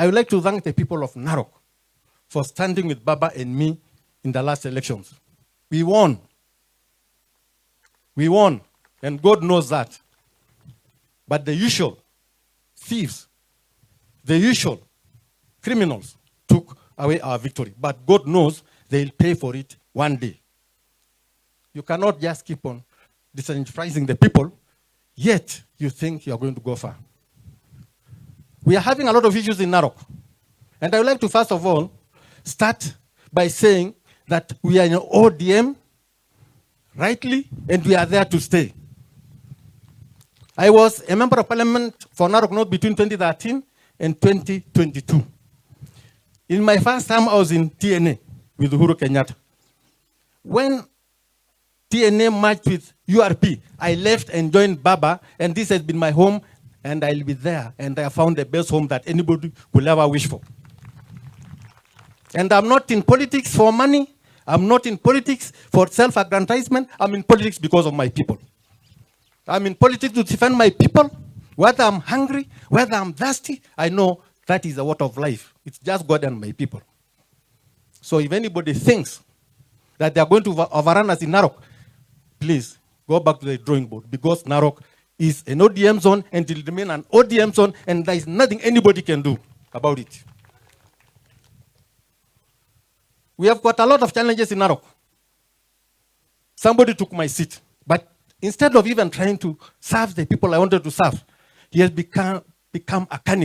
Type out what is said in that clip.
I would like to thank the people of Narok for standing with Baba and me in the last elections. We won. We won, and God knows that. But the usual thieves, the usual criminals took away our victory. But God knows they'll pay for it one day. You cannot just keep on disenfranchising the people, yet you think you're going to go far. We are having a lot of issues in Narok. And I would like to, first of all, start by saying that we are in ODM, rightly, and we are there to stay. I was a member of parliament for Narok North between 2013 and 2022. In my first time, I was in TNA with Uhuru Kenyatta. When TNA merged with URP, I left and joined Baba, and this has been my home, and I'll be there, and I found the best home that anybody could ever wish for. And I'm not in politics for money. I'm not in politics for self-aggrandizement. I'm in politics because of my people. I'm in politics to defend my people. Whether I'm hungry, whether I'm thirsty, I know that is the water of life. It's just God and my people. So if anybody thinks that they are going to overrun us in Narok, please go back to the drawing board, because Narok is an ODM zone and it will remain an ODM zone, and there is nothing anybody can do about it. We have got a lot of challenges in Narok. Somebody took my seat, but instead of even trying to serve the people I wanted to serve, he has become a cannibal.